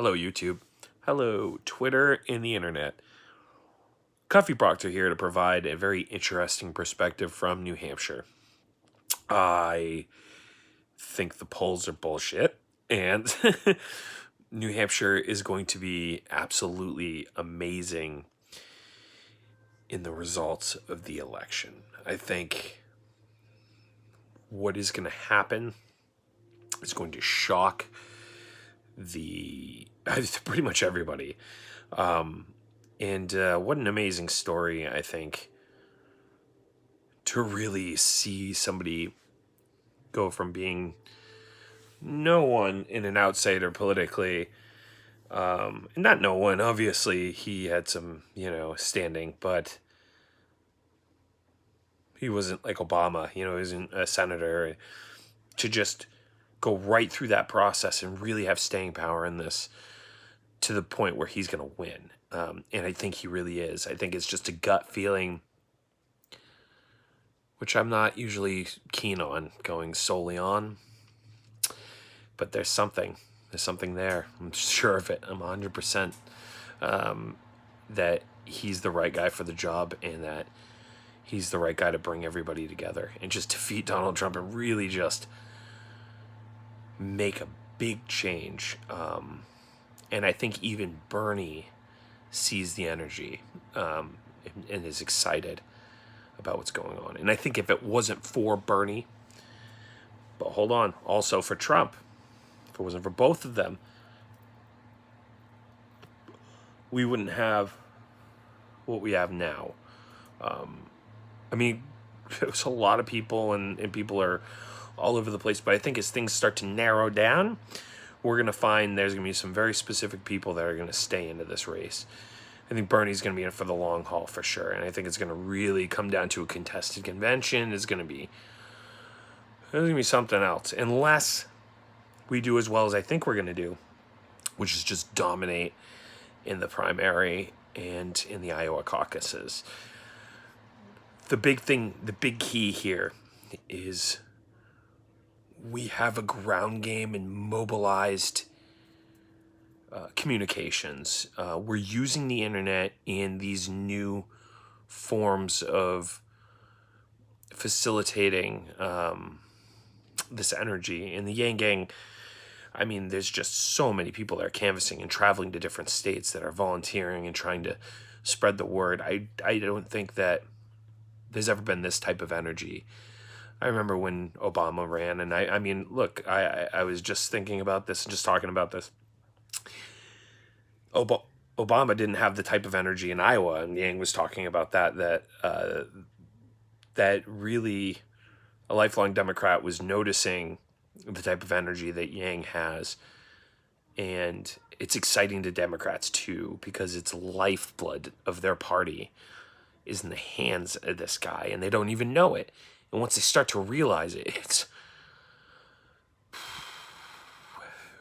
Hello, YouTube. Hello, Twitter and the internet. Coffee Proctor here to provide a very interesting perspective from New Hampshire. I think the polls are bullshit, and New Hampshire is going to be absolutely amazing in the results of the election. I think what is going to happen is going to shock pretty much everybody. And what an amazing story, I think, to really see somebody go from being no one and an outsider politically. And not no one, obviously, he had some, standing, but he wasn't like Obama, he wasn't a senator, to just go right through that process and really have staying power in this to the point where he's going to win. And I think he really is. I think it's just a gut feeling, which I'm not usually keen on going solely on. But there's something there. I'm sure of it. I'm 100% that he's the right guy for the job, and that he's the right guy to bring everybody together and just defeat Donald Trump and really just make a big change. And I think even Bernie sees the energy and is excited about what's going on. And I think if it wasn't for Bernie, but hold on, also for Trump, if it wasn't for both of them, we wouldn't have what we have now. I mean, there's a lot of people, and people are all over the place, but I think as things start to narrow down, we're going to find there's going to be some very specific people that are going to stay into this race. I think Bernie's going to be in it for the long haul for sure, and I think it's going to really come down to a contested convention. There's going to be something else, unless we do as well as I think we're going to do, which is just dominate in the primary and in the Iowa caucuses. The big key here is we have a ground game and mobilized communications. We're using the internet in these new forms of facilitating this energy. In the Yang Gang, I mean, there's just so many people that are canvassing and traveling to different states that are volunteering and trying to spread the word. I don't think that there's ever been this type of energy. I remember when Obama ran, and I mean, look, I was just thinking about this and just talking about this. Obama didn't have the type of energy in Iowa, and Yang was talking about that really a lifelong Democrat was noticing the type of energy that Yang has. And it's exciting to Democrats too, because it's lifeblood of their party is in the hands of this guy, and they don't even know it. And once they start to realize it,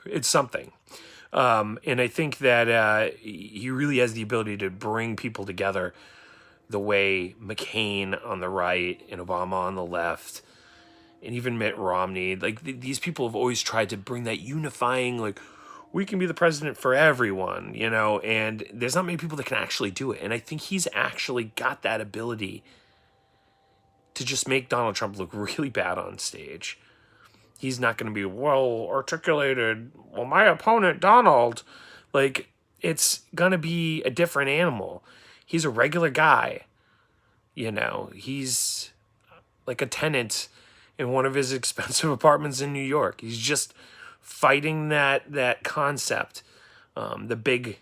it's something. And I think that he really has the ability to bring people together the way McCain on the right and Obama on the left, and even Mitt Romney, like these people have always tried to bring that unifying, like, we can be the president for everyone, and there's not many people that can actually do it. And I think he's actually got that ability to just make Donald Trump look really bad on stage. He's not going to be well articulated. Well, my opponent, Donald, like, it's going to be a different animal. He's a regular guy. He's like a tenant in one of his expensive apartments in New York. He's just fighting that concept. The big,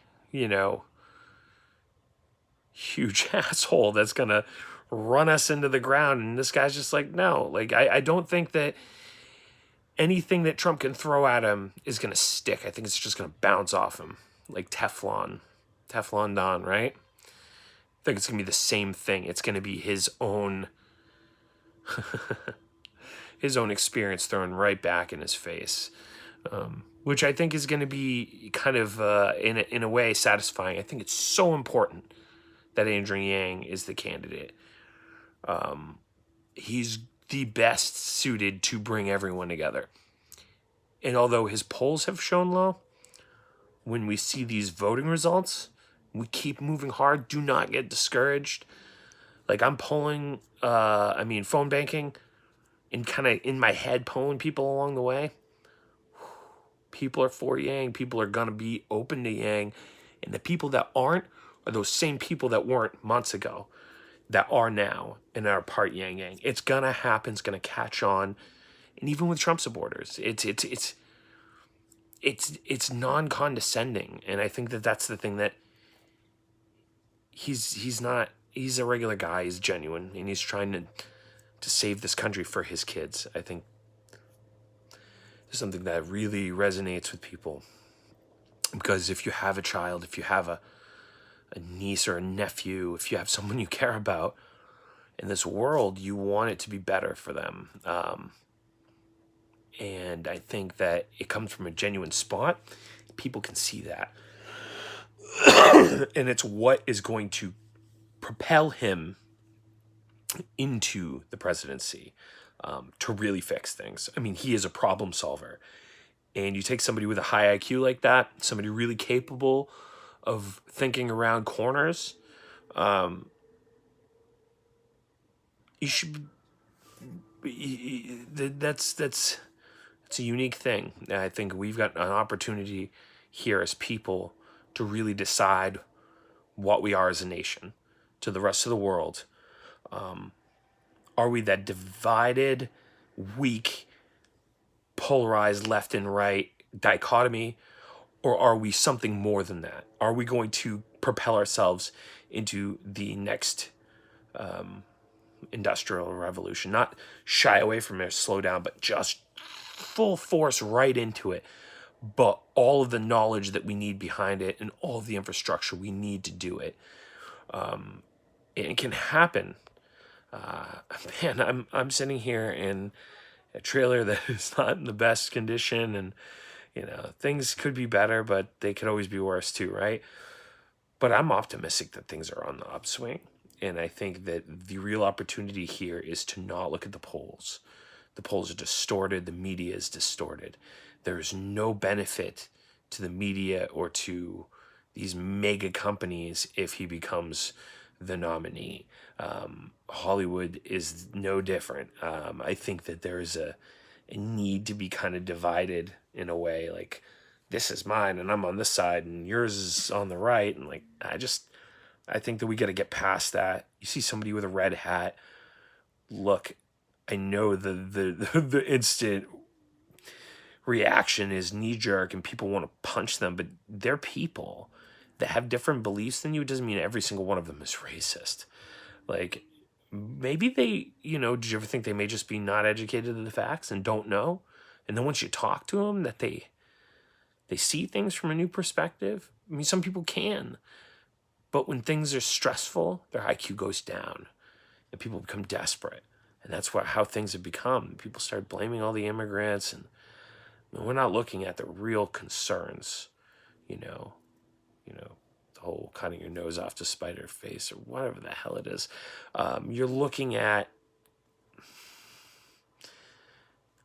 huge asshole that's going to run us into the ground. And this guy's just like, no. Like, I don't think that anything that Trump can throw at him is going to stick. I think it's just going to bounce off him like Teflon Don, right? I think it's going to be the same thing. It's going to be his own his own experience thrown right back in his face, which I think is going to be kind of, in a way, satisfying. I think it's so important that Andrew Yang is the candidate. He's the best suited to bring everyone together. And although his polls have shown low, when we see these voting results, we keep moving hard. Do not get discouraged. Like, I'm polling, phone banking, and kind of in my head polling people along the way. People are for Yang. People are going to be open to Yang. And the people that aren't are those same people that weren't months ago, that are now and are part Yang Yang. It's going to happen. It's going to catch on. And even with Trump supporters, it's non-condescending. And I think that that's the thing, that he's a regular guy. He's genuine, and he's trying to save this country for his kids. I think there's something that really resonates with people, because if you have a child, if you have a niece or a nephew, if you have someone you care about in this world, you want it to be better for them. And I think that it comes from a genuine spot. People can see that. And it's what is going to propel him into the presidency, to really fix things. I mean, he is a problem solver. And you take somebody with a high IQ like that, somebody really capable of thinking around corners, you should. That's a unique thing. I think we've got an opportunity here as people to really decide what we are as a nation to the rest of the world. Are we that divided, weak, polarized left and right dichotomy, or are we something more than that? Are we going to propel ourselves into the next industrial revolution? Not shy away from it, slow down, but just full force right into it. But all of the knowledge that we need behind it, and all of the infrastructure we need to do it. It can happen. Man, I'm sitting here in a trailer that is not in the best condition, and things could be better, but they could always be worse too, right? But I'm optimistic that things are on the upswing, and I think that the real opportunity here is to not look at the polls. The polls are distorted. The media is distorted. There is no benefit to the media or to these mega companies if he becomes the nominee. Hollywood is no different. I think that there is a need to be kind of divided in a way, like, this is mine and I'm on this side and yours is on the right. And like, I think that we got to get past that. You see somebody with a red hat. Look, I know the instant reaction is knee jerk and people want to punch them, but they're people that have different beliefs than you. It doesn't mean every single one of them is racist. Like, maybe they, did you ever think they may just be not educated in the facts and don't know? And then once you talk to them, that they see things from a new perspective. I mean, some people can. But when things are stressful, their IQ goes down. And people become desperate. And that's how things have become. People start blaming all the immigrants. And we're not looking at the real concerns. The whole cutting your nose off to spite her face, or whatever the hell it is. You're looking at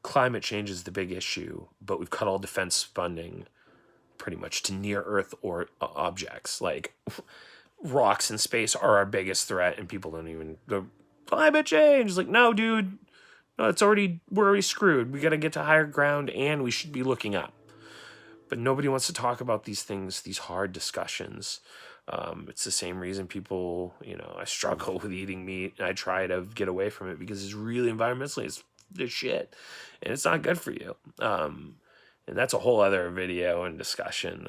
climate change is the big issue, but we've cut all defense funding pretty much to near Earth or objects. Like, rocks in space are our biggest threat, and people don't even go, climate change. Like, no, dude, no, we're already screwed. We got to get to higher ground, and we should be looking up. But nobody wants to talk about these things, these hard discussions. It's the same reason people, I struggle with eating meat, and I try to get away from it because it's really environmentally, it's shit, and it's not good for you. And that's a whole other video and discussion.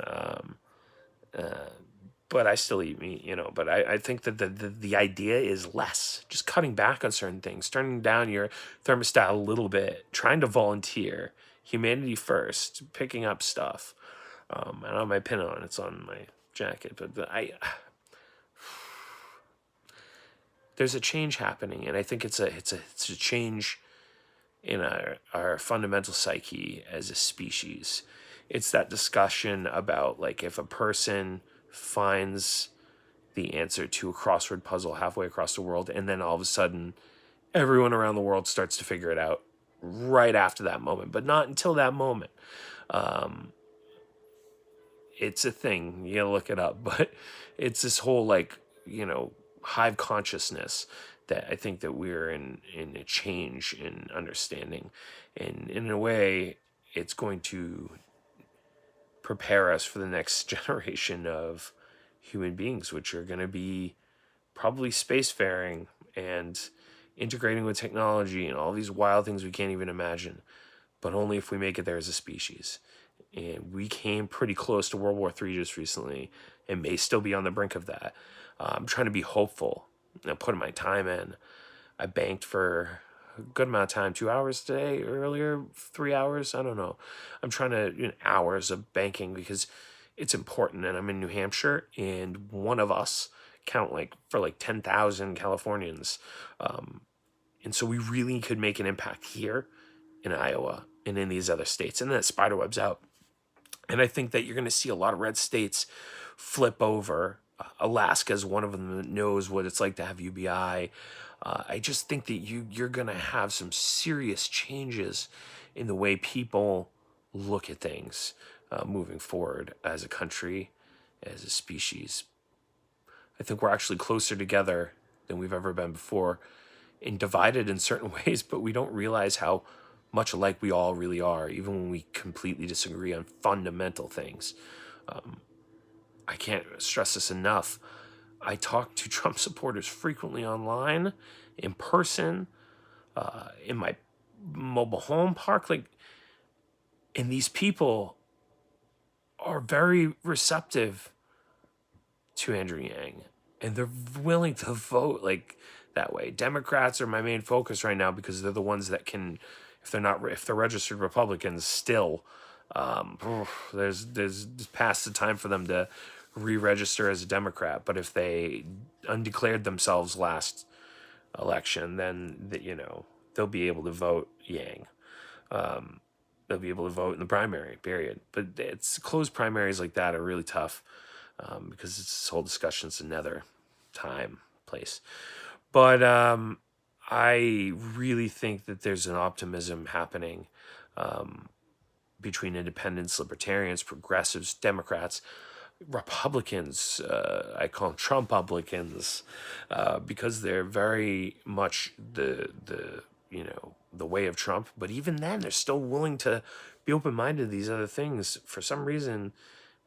But I still eat meat, but I think that the idea is less, just cutting back on certain things, turning down your thermostat a little bit, trying to volunteer, humanity first, picking up stuff. I don't have my pin on, it's on my jacket, but there's a change happening, and I think it's a change in our fundamental psyche as a species. It's that discussion about, like, if a person finds the answer to a crossword puzzle halfway across the world, and then all of a sudden everyone around the world starts to figure it out right after that moment, but not until that moment. it's a thing. You gotta look it up, but it's this whole like, you know, hive consciousness that I think that we're in a change in understanding, and in a way, it's going to prepare us for the next generation of human beings, which are going to be probably spacefaring and integrating with technology and all these wild things we can't even imagine, but only if we make it there as a species. And we came pretty close to World War III just recently and may still be on the brink of that. I'm trying to be hopeful. I'm putting my time in. I banked for a good amount of time, 2 hours today, earlier, 3 hours, I don't know. I'm trying to, hours of banking because it's important. And I'm in New Hampshire, and one of us count like for like 10,000 Californians. And so we really could make an impact here in Iowa and in these other states. And that spiderweb's out. And I think that you're going to see a lot of red states flip over. Alaska is one of them that knows what it's like to have UBI. I just think that you're going to have some serious changes in the way people look at things moving forward as a country, as a species. I think we're actually closer together than we've ever been before, and divided in certain ways, but we don't realize how much alike we all really are, even when we completely disagree on fundamental things. I can't stress this enough. I talk to Trump supporters frequently online, in person, in my mobile home park. And these people are very receptive to Andrew Yang, and they're willing to vote like that way. Democrats are my main focus right now because they're the ones that can, if they're registered Republicans still, there's past the time for them to re-register as a Democrat. But if they undeclared themselves last election, then they'll be able to vote Yang. They'll be able to vote in the primary, period. But it's closed primaries like that are really tough because it's this whole discussion's another time, place. But I really think that there's an optimism happening between independents, libertarians, progressives, Democrats, Republicans. I call them Trump-publicans because they're very much the way of Trump. But even then, they're still willing to be open-minded to these other things. For some reason,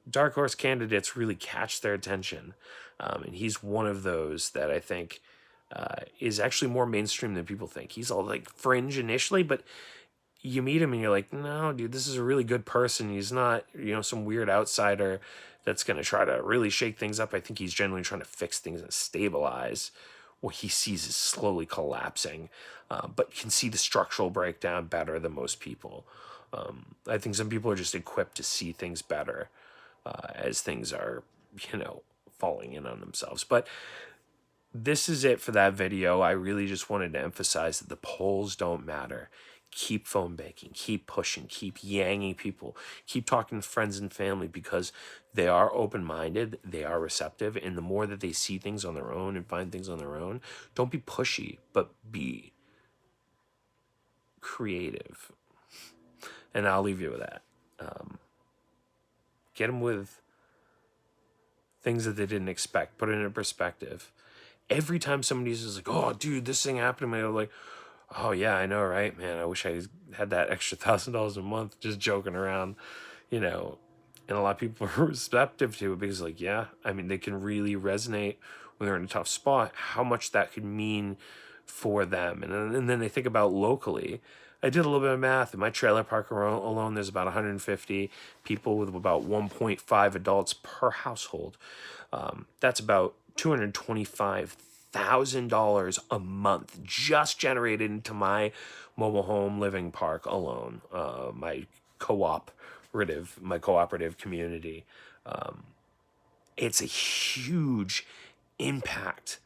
dark horse candidates really catch their attention. And he's one of those that I think is actually more mainstream than people think. He's all like fringe initially, but you meet him and you're like, no, dude, this is a really good person. He's not, some weird outsider that's going to try to really shake things up. I think he's generally trying to fix things and stabilize what he sees is slowly collapsing, but can see the structural breakdown better than most people. I think some people are just equipped to see things better as things are, falling in on themselves. But this is it for that video. I really just wanted to emphasize that the polls don't matter. Keep phone banking, keep pushing, keep yanging people, keep talking to friends and family because they are open-minded, they are receptive, and the more that they see things on their own and find things on their own, don't be pushy, but be creative. And I'll leave you with that. Get them with things that they didn't expect, put it in perspective. Every time somebody's just like, oh, dude, this thing happened to me, I'm like, oh, yeah, I know, right, man? I wish I had that extra $1,000 a month, just joking around, And a lot of people are receptive to it because, they can really resonate when they're in a tough spot, how much that could mean for them. And then they think about locally. I did a little bit of math. In my trailer park alone, there's about 150 people with about 1.5 adults per household. That's about $225,000 a month just generated into my mobile home living park alone. My cooperative community. It's a huge impact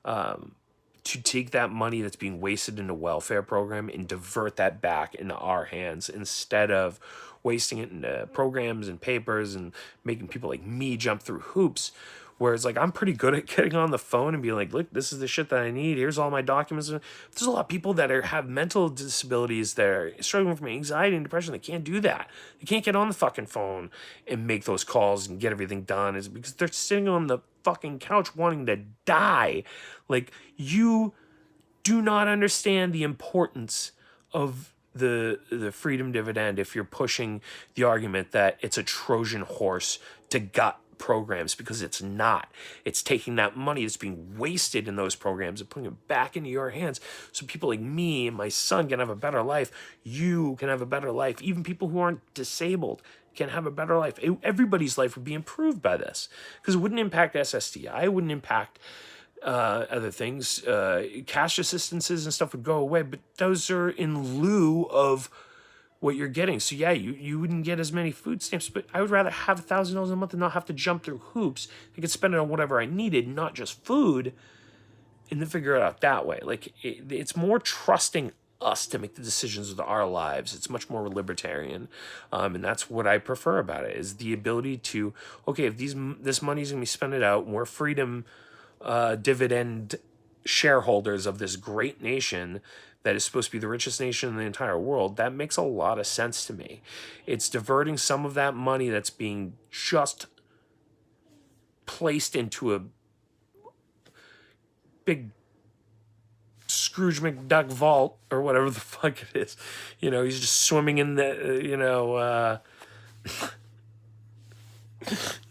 to take that money that's being wasted in a welfare program and divert that back into our hands instead of wasting it into programs and papers and making people like me jump through hoops. Whereas, like, I'm pretty good at getting on the phone and being like, look, this is the shit that I need. Here's all my documents. There's a lot of people that have mental disabilities that are struggling from anxiety and depression. They can't do that. They can't get on the fucking phone and make those calls and get everything done. Is because they're sitting on the fucking couch wanting to die. Like, you do not understand the importance of the freedom dividend if you're pushing the argument that it's a Trojan horse to gut programs, because it's not. It's taking that money that's being wasted in those programs and putting it back into your hands so people like me and my son can have a better life. You can have a better life. Even people who aren't disabled can have a better life. Everybody's life would be improved by this, because it wouldn't impact SSDI. It wouldn't impact other things. Cash assistances and stuff would go away, but those are in lieu of what you're getting. So yeah, you wouldn't get as many food stamps, but I would rather have $1,000 a month and not have to jump through hoops. I could spend it on whatever I needed, not just food, and then figure it out that way. Like, it's more trusting us to make the decisions of our lives. It's much more libertarian, and that's what I prefer about it, is the ability to, okay, if this money's gonna be spent out, and we're freedom dividend shareholders of this great nation that is supposed to be the richest nation in the entire world, that makes a lot of sense to me. It's diverting some of that money that's being just placed into a big Scrooge McDuck vault or whatever the fuck it is. You know, he's just swimming in the,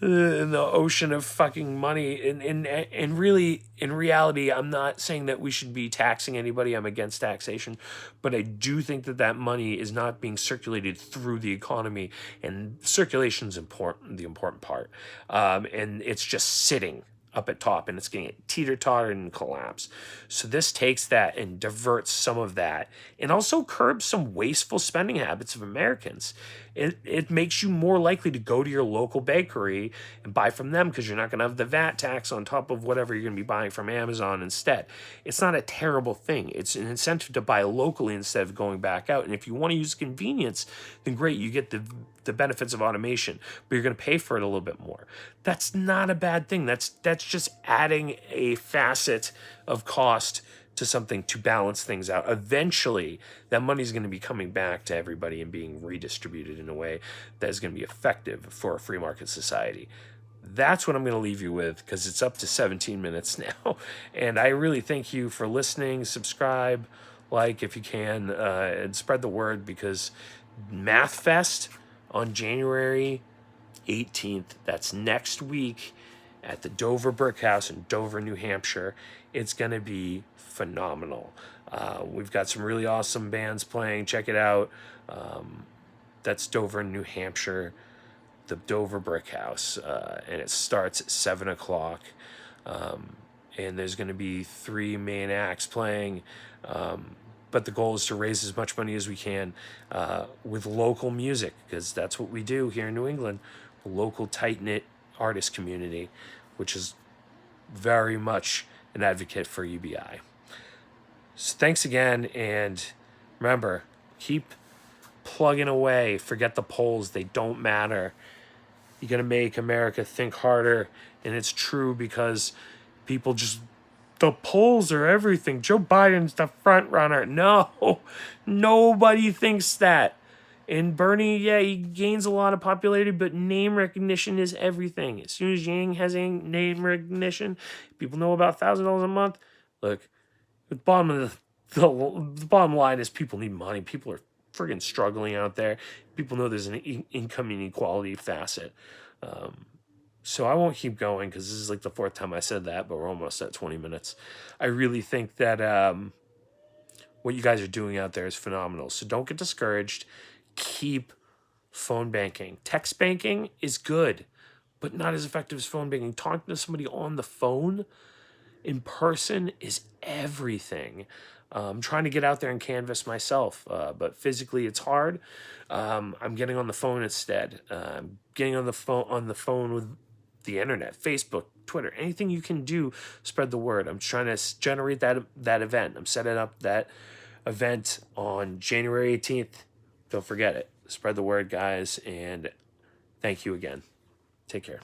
in the ocean of fucking money. And really, in reality, I'm not saying that we should be taxing anybody. I'm against taxation, but I do think that that money is not being circulated through the economy, and circulation's important, the important part. And it's just sitting up at top, and it's getting teeter-totter and collapse. So this takes that and diverts some of that, and also curbs some wasteful spending habits of Americans. It makes you more likely to go to your local bakery and buy from them, because you're not going to have the VAT tax on top of whatever you're going to be buying from Amazon instead. It's not a terrible thing. It's an incentive to buy locally instead of going back out. And if you want to use convenience, then great, you get the benefits of automation, but you're going to pay for it a little bit more. That's not a bad thing. That's just adding a facet of cost to something to balance things out. Eventually, that money is going to be coming back to everybody and being redistributed in a way that is going to be effective for a free market society. That's what I'm going to leave you with, because it's up to 17 minutes now. And I really thank you for listening. Subscribe, like if you can, and spread the word, because Math Fest on January 18th, that's next week, at the Dover Brick House in Dover, New Hampshire. It's going to be phenomenal. We've got some really awesome bands playing. Check it out. That's Dover, New Hampshire, the Dover Brick House, and it starts at 7 o'clock. And there's going to be 3 main acts playing. But the goal is to raise as much money as we can with local music, because that's what we do here in New England. A local, tight-knit artist community, which is very much an advocate for UBI. So thanks again, and remember, keep plugging away. Forget the polls. They don't matter. You're going to make America think harder, and it's true, because people just, the polls are everything. Joe Biden's the front runner. No, nobody thinks that. And Bernie, yeah, he gains a lot of popularity, but name recognition is everything. As soon as Yang has name recognition, people know about $1,000 a month. Look, the bottom line is people need money. People are friggin' struggling out there. People know there's an income inequality facet. So I won't keep going, because this is like the 4th time I said that, but we're almost at 20 minutes. I really think that what you guys are doing out there is phenomenal. So don't get discouraged. Keep phone banking. Text banking is good, but not as effective as phone banking. Talking to somebody on the phone in person is everything. I'm trying to get out there and canvas myself, but physically it's hard. I'm getting on the phone instead. Getting on the phone with the internet, Facebook, Twitter, anything you can do, spread the word. I'm trying to generate that event. I'm setting up that event on January 18th. Don't forget it. Spread the word, guys, and thank you again. Take care.